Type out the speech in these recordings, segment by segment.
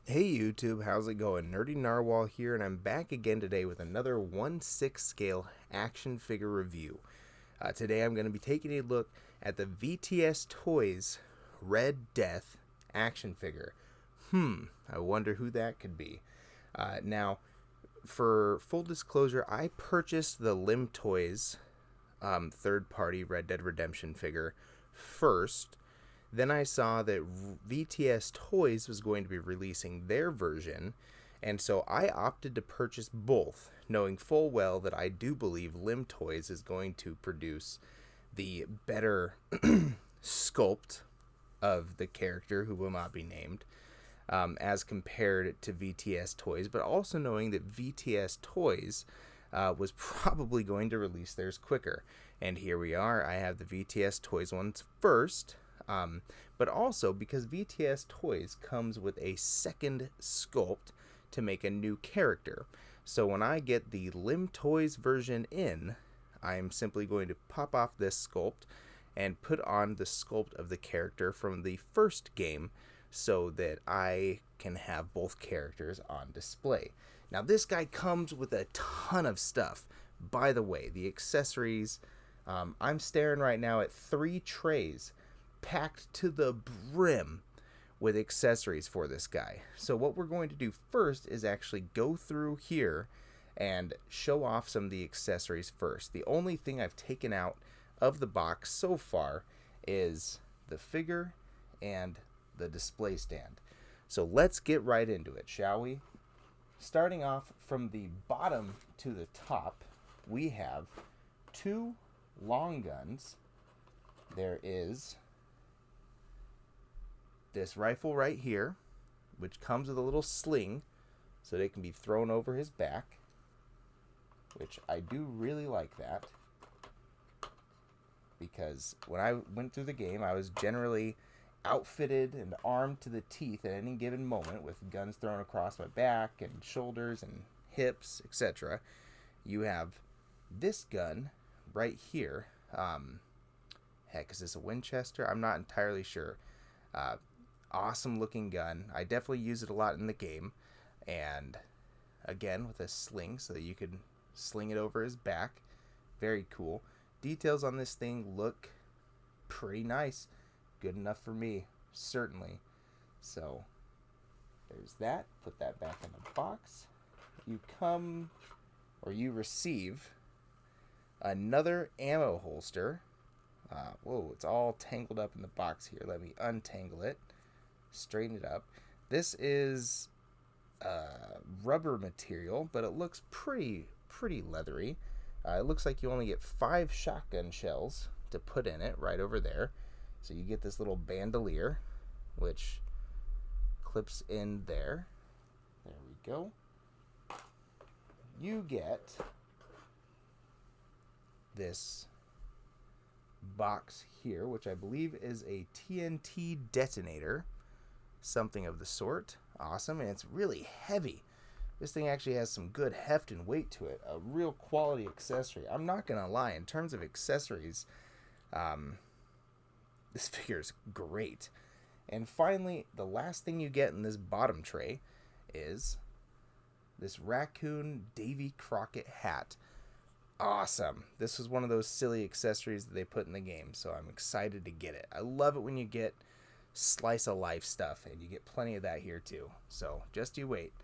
Hey YouTube, how's it going? Nerdy Narwhal here, and I'm back again today with another 1/6 scale action figure review. Today I'm going to be taking a look at the VTS Toys Red Death action figure. I wonder who that could be. Now, for full disclosure, I purchased the Lim Toys third party Red Dead Redemption figure first. Then I saw that VTS Toys was going to be releasing their version, and so I opted to purchase both, knowing full well that I do believe Lim Toys is going to produce the better sculpt of the character who will not be named, as compared to VTS Toys, but also knowing that VTS Toys was probably going to release theirs quicker. And here we are. I have the VTS Toys ones first, but also because VTS Toys comes with a second sculpt to make a new character. So when I get the Lim Toys version in, I'm simply going to pop off this sculpt and put on the sculpt of the character from the first game so that I can have both characters on display. Now, this guy comes with a ton of stuff. By the way, the accessories, I'm staring right now at 3 trays packed to the brim with accessories for this guy. So what we're going to do first is actually go through here and show off some of the accessories first. The only thing I've taken out of the box so far is the figure and the display stand. So let's get right into it, shall we? Starting off from the bottom to the top, we have 2 long guns. There is this rifle right here, which comes with a little sling so they can be thrown over his back, which I do really like that, because when I went through the game, I was generally outfitted and armed to the teeth at any given moment with guns thrown across my back and shoulders and hips, etc. You have this gun right here. Heck, is this a Winchester? I'm not entirely sure. Awesome looking gun. I definitely use it a lot in the game. And again, with a sling so that you can sling it over his back. Very cool. Details on this thing look pretty nice. Good enough for me, certainly. So there's that. Put that back in the box. You receive another ammo holster. Whoa, it's all tangled up in the box here. Let me untangle it, straighten it up. This is rubber material, but it looks pretty leathery. It looks like you only get 5 shotgun shells to put in it right over there. So you get this little bandolier, which clips in there. There we go. You get this box here, which I believe is a TNT detonator, something of the sort. Awesome, and it's really heavy. This thing actually has some good heft and weight to it. A real quality accessory. I'm not gonna lie, in terms of accessories, this figure is great. And finally, the last thing you get in this bottom tray is this raccoon Davy Crockett hat. Awesome. This was one of those silly accessories that they put in the game, so I'm excited to get it. I love it when you get slice of life stuff, and you get plenty of that here too. So just you wait.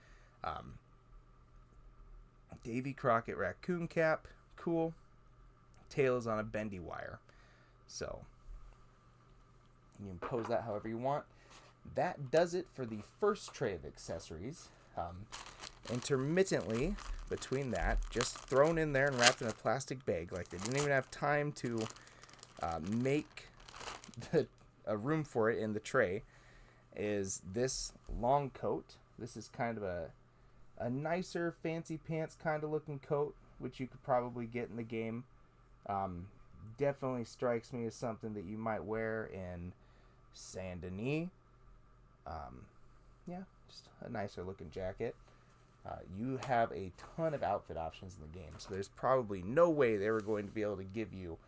Davy Crockett raccoon cap, cool. Tail is on a bendy wire, so you can pose that however you want. That does it for the first tray of accessories. Intermittently between that, just thrown in there and wrapped in a plastic bag, like they didn't even have time to make a room for it in the tray, is this long coat. This is kind of a nicer fancy pants kind of looking coat, which you could probably get in the game. Definitely strikes me as something that you might wear in Saint Denis. Yeah, just a nicer looking jacket. You have a ton of outfit options in the game, so there's probably no way they were going to be able to give you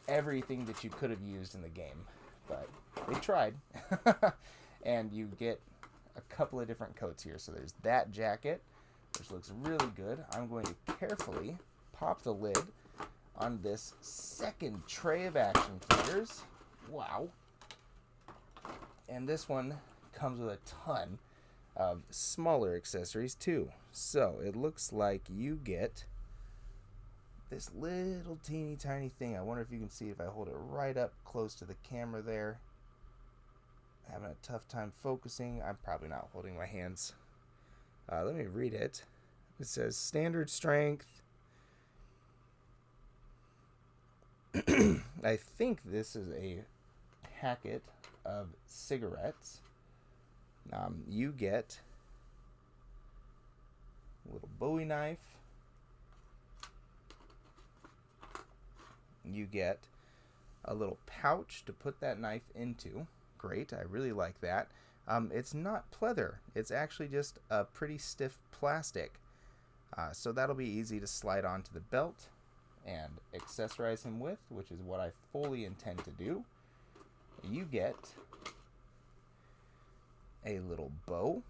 everything that you could have used in the game, but they tried. And you get a couple of different coats here. So there's that jacket, which looks really good. I'm going to carefully pop the lid on this second tray of action figures. Wow. And this one comes with a ton of smaller accessories too. So it looks like you get this little teeny tiny thing. I wonder if you can see if I hold it right up close to the camera there. Having a tough time focusing. I'm probably not holding my hands. Let me read it. It says standard strength. I think this is a packet of cigarettes. You get a little Bowie knife. You get a little pouch to put that knife into. Great, I really like that. It's not pleather. It's actually just a pretty stiff plastic. So that'll be easy to slide onto the belt and accessorize him with, which is what I fully intend to do. You get a little bow,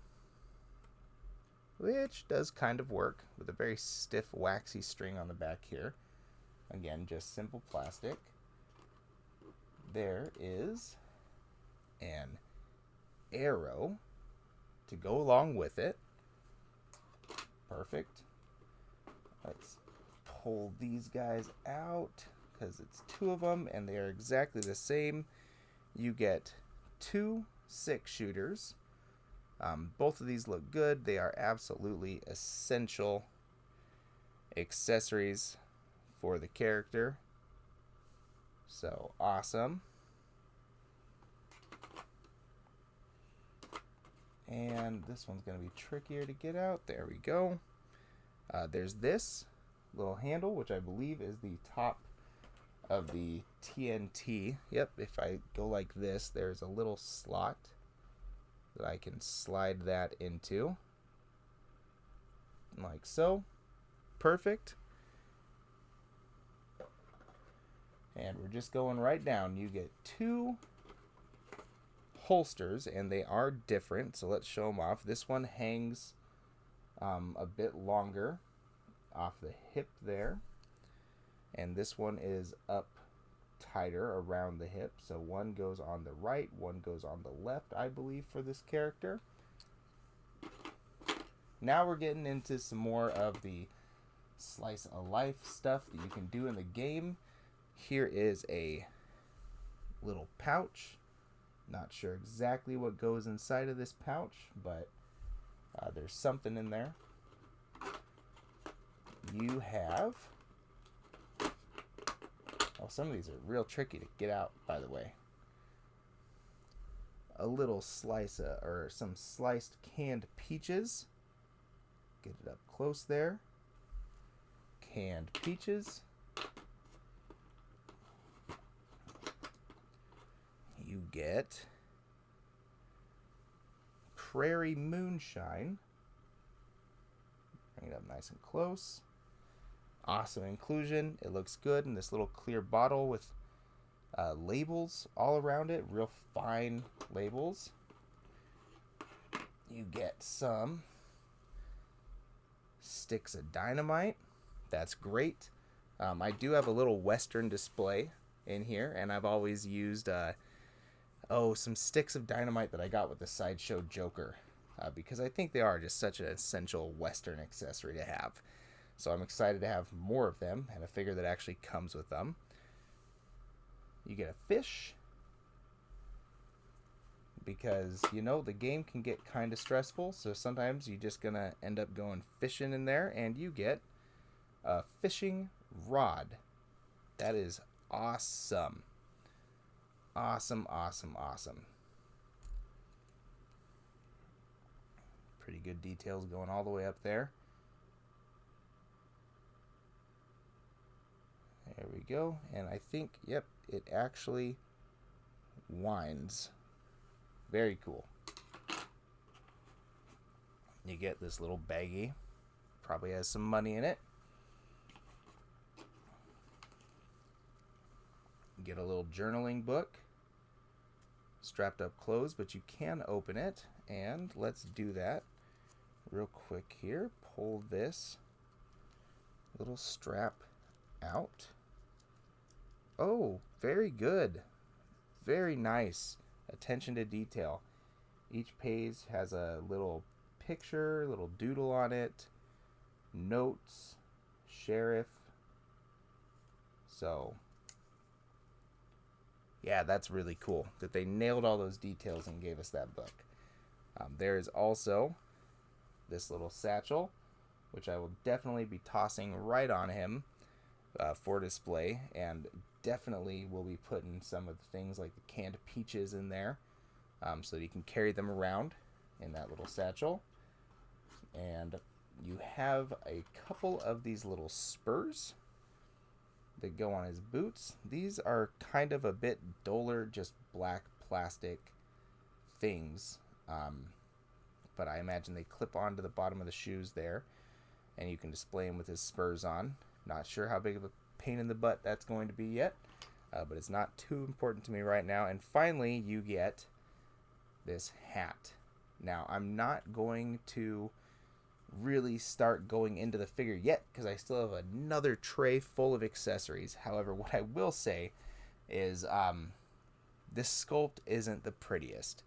which does kind of work with a very stiff waxy string on the back here. Again, just simple plastic. There is an arrow to go along with it. Perfect. Let's pull these guys out because it's two of them and they are exactly the same. You get 2 6-shooters. Both of these look good. They are absolutely essential accessories for the character. So awesome. And this one's going to be trickier to get out. There we go. There's this little handle, which I believe is the top of the TNT. Yep, if I go like this, there's a little slot that I can slide that into. Like so. Perfect. And we're just going right down. You get 2 holsters, and they are different, so let's show them off. This one hangs a bit longer off the hip there, and this one is up tighter around the hip. So one goes on the right, one goes on the left, I believe, for this character. Now we're getting into some more of the slice of life stuff that you can do in the game. Here is a little pouch. Not sure exactly what goes inside of this pouch, but there's something in there. You have... Oh, some of these are real tricky to get out, by the way. A little slice or some sliced canned peaches. Get it up close there. Canned peaches. You get Prairie Moonshine. Bring it up nice and close. Awesome inclusion. It looks good in this little clear bottle with labels all around it. Real fine labels. You get some sticks of dynamite. That's great. I do have a little Western display in here, and I've always used some sticks of dynamite that I got with the Sideshow Joker, because I think they are just such an essential Western accessory to have. So I'm excited to have more of them and a figure that actually comes with them. You get a fish, because, you know, the game can get kind of stressful, so sometimes you're just going to end up going fishing in there, and you get a fishing rod. That is awesome. Awesome, awesome, awesome. Pretty good details going all the way up there. There we go. And I think, yep, it actually winds. Very cool. You get this little baggie. Probably has some money in it. You get a little journaling book. Strapped up closed, but you can open it. And let's do that real quick here. Pull this little strap out. Oh, very good. Very nice. Attention to detail. Each page has a little picture, little doodle on it, notes, sheriff. So, yeah, that's really cool that they nailed all those details and gave us that book. There is also this little satchel, which I will definitely be tossing right on him for display, and definitely will be putting some of the things like the canned peaches in there, so that you can carry them around in that little satchel. And you have a couple of these little spurs that go on his boots. These are kind of a bit duller, just black plastic things, but I imagine they clip onto the bottom of the shoes there, and you can display him with his spurs on. Not sure how big of a pain in the butt that's going to be yet, but it's not too important to me right now. And finally, you get this hat. Now, I'm not going to really start going into the figure yet because I still have another tray full of accessories. However, what I will say is this sculpt isn't the prettiest,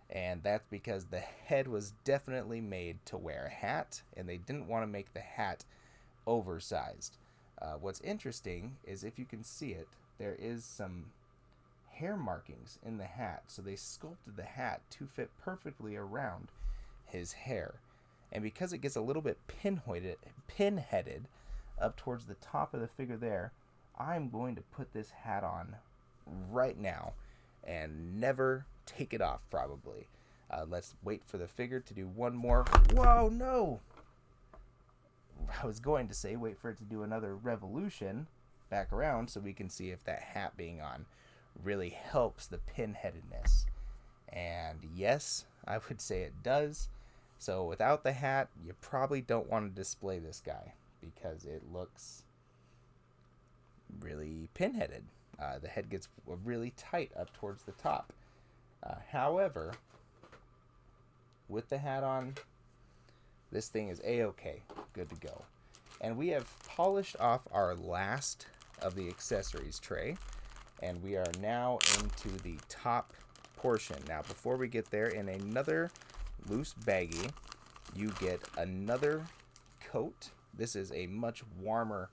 and that's because the head was definitely made to wear a hat, and they didn't want to make the hat oversized. What's interesting is, if you can see it, there is some hair markings in the hat, so they sculpted the hat to fit perfectly around his hair. And because it gets a little bit pin-headed up towards the top of the figure there, I'm going to put this hat on right now and never take it off, probably. Let's wait for the figure to do one more. Whoa, no! I was going to say wait for it to do another revolution back around so we can see if that hat being on really helps the pin-headedness. And yes, I would say it does. So without the hat, you probably don't want to display this guy because it looks really pin-headed. The head gets really tight up towards the top. However, with the hat on, this thing is A-okay, good to go. And we have polished off our last of the accessories tray, and we are now into the top portion. Now, before we get there, in another loose baggie, you get another coat. This is a much warmer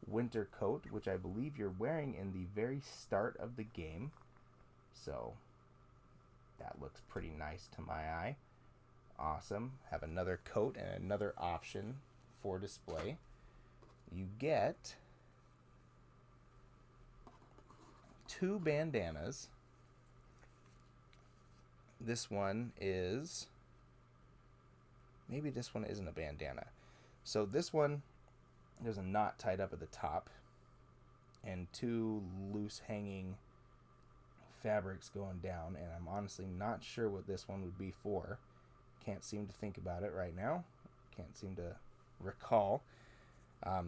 winter coat, which I believe you're wearing in the very start of the game. So that looks pretty nice to my eye. Awesome. Have another coat and another option for display. You get 2 bandanas. This one is... maybe this one isn't a bandana. So this one, there's a knot tied up at the top and 2 loose hanging fabrics going down, and I'm honestly not sure what this one would be for. Can't seem to think about it right now. Can't seem to recall.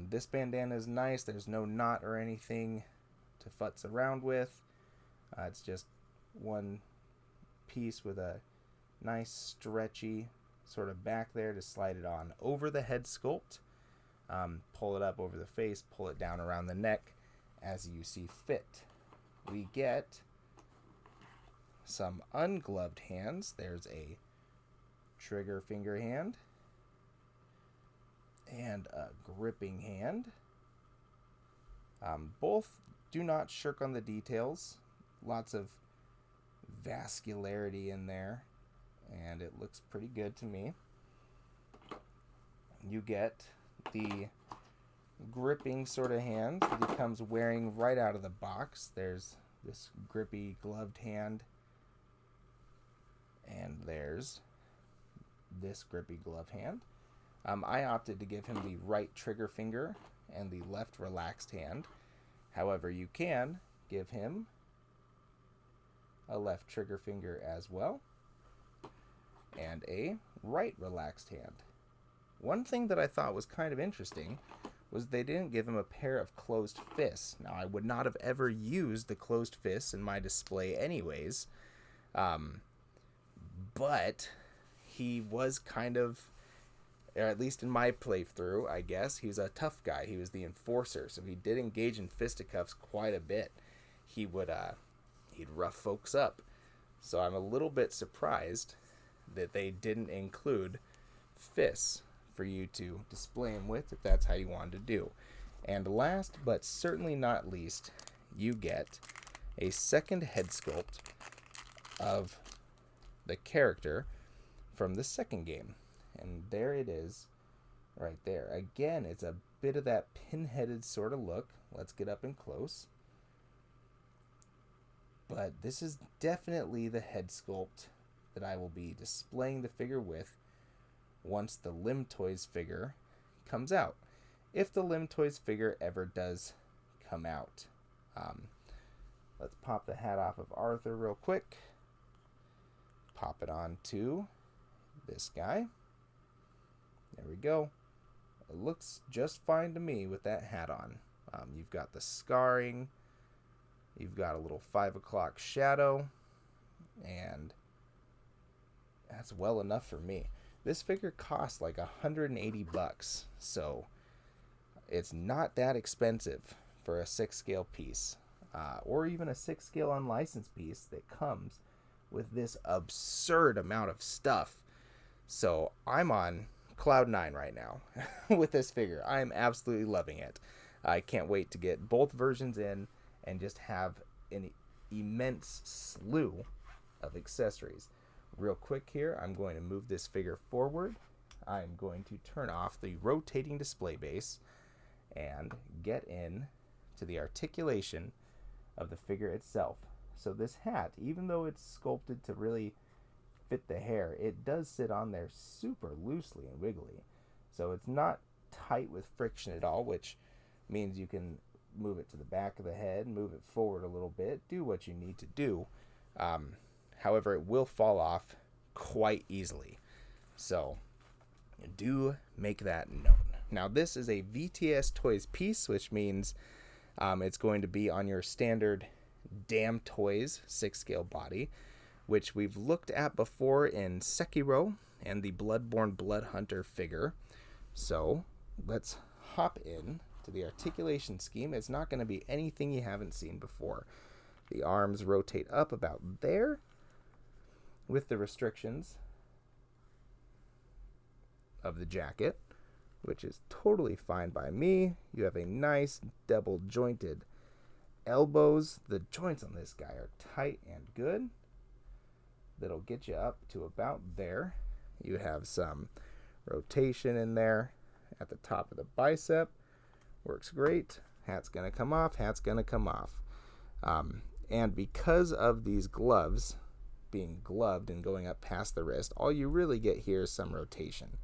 This bandana is nice. There's no knot or anything to futz around with. It's just one piece with a nice stretchy sort of back there to slide it on over the head sculpt. Pull it up over the face, pull it down around the neck as you see fit. We get some ungloved hands. There's a trigger finger hand and a gripping hand. Both do not shirk on the details. Lots of vascularity in there, and it looks pretty good to me. You get the gripping sort of hand that he comes wearing right out of the box. There's this grippy gloved hand, and there's this grippy gloved hand. I opted to give him the right trigger finger and the left relaxed hand. However, you can give him a left trigger finger as well and a right relaxed hand. One thing that I thought was kind of interesting was they didn't give him a pair of closed fists. Now, I would not have ever used the closed fists in my display anyways, but he was kind of, or at least in my playthrough, I guess, he was a tough guy. He was the enforcer, so he did engage in fisticuffs quite a bit. He'd rough folks up. So I'm a little bit surprised that they didn't include fists for you to display him with if that's how you wanted to do. And last but certainly not least, you get a second head sculpt of the character from the second game. And there it is right there. Again, it's a bit of that pinheaded sort of look. Let's get up and close. But this is definitely the head sculpt that I will be displaying the figure with once the Limb Toys figure comes out. If the Limb Toys figure ever does come out. Let's pop the hat off of Arthur real quick. Pop it on to this guy. There we go. It looks just fine to me with that hat on. You've got the scarring. You've got a little 5 o'clock shadow. And that's well enough for me. This figure costs like $180, so it's not that expensive for a 6 scale piece, or even a 6 scale unlicensed piece that comes with this absurd amount of stuff. So I'm on cloud 9 right now with this figure. I am absolutely loving it. I can't wait to get both versions in and just have an immense slew of accessories. Real quick here, I'm going to move this figure forward. I'm going to turn off the rotating display base and get in to the articulation of the figure itself. So this hat, even though it's sculpted to really fit the hair, it does sit on there super loosely and wiggly. So it's not tight with friction at all, which means you can move it to the back of the head, move it forward a little bit, do what you need to do. However, it will fall off quite easily. So do make that known. Now, this is a VTS Toys piece, which means it's going to be on your standard Damn Toys 6 scale body, which we've looked at before in Sekiro and the Bloodborne Blood Hunter figure. So let's hop in to the articulation scheme. It's not going to be anything you haven't seen before. The arms rotate up about there with the restrictions of the jacket, which is totally fine by me. You have a nice double jointed elbows. The joints on this guy are tight and good. That'll get you up to about there. You have some rotation in there at the top of the bicep. Works great. Hat's gonna come off. Hat's gonna come off. And because of these gloves being gloved and going up past the wrist, all you really get here is some rotation.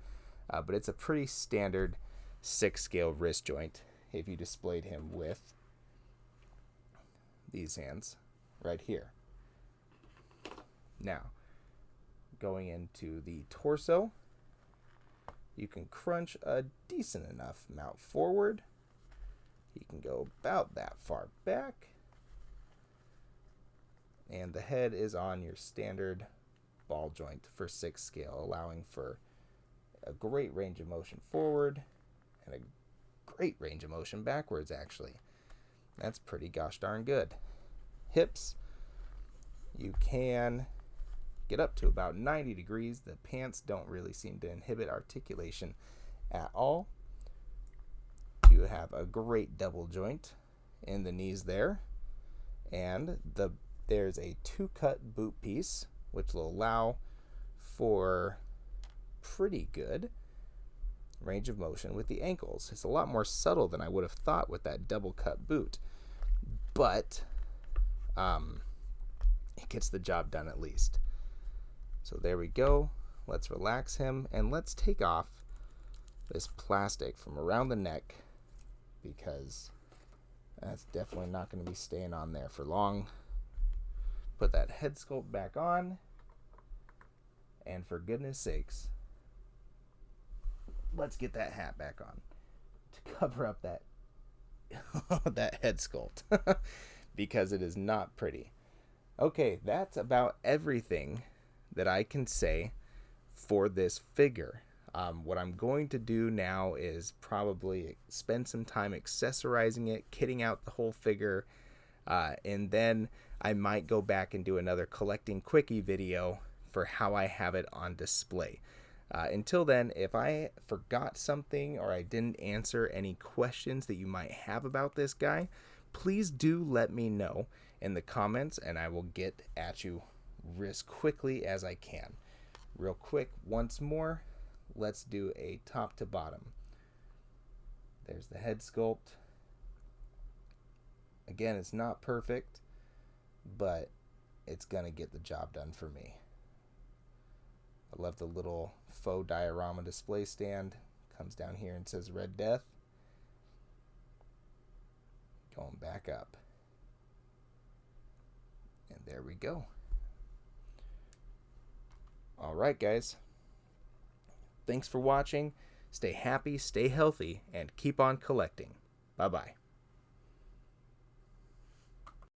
But it's a pretty standard 6 scale wrist joint if you displayed him with these hands right here. Now, going into the torso, you can crunch a decent enough amount forward. You can go about that far back. And the head is on your standard ball joint for 6 scale, allowing for a great range of motion forward and a great range of motion backwards, actually. That's pretty gosh darn good. Hips, you can get up to about 90 degrees. The pants don't really seem to inhibit articulation at all. You have a great double joint in the knees there. And there's a 2-cut boot piece, which will allow for pretty good range of motion with the ankles. It's a lot more subtle than I would have thought with that double cut boot, but it gets the job done at least. So there we go. Let's relax him and let's take off this plastic from around the neck, because that's definitely not going to be staying on there for long. Put that head sculpt back on, and for goodness sakes, let's get that hat back on to cover up that that head sculpt because it is not pretty. Okay, that's about everything that I can say for this figure. What I'm going to do now is probably spend some time accessorizing it, kitting out the whole figure, and then I might go back and do another collecting quickie video for how I have it on display. Until then, if I forgot something or I didn't answer any questions that you might have about this guy, please do let me know in the comments and I will get at you as quickly as I can. Real quick, once more, let's do a top to bottom. There's the head sculpt. Again, it's not perfect, but it's gonna get the job done for me. I love the little faux diorama display stand. Comes down here and says Red Death. Going back up. And there we go. Alright guys. Thanks for watching. Stay happy, stay healthy, and keep on collecting. Bye-bye.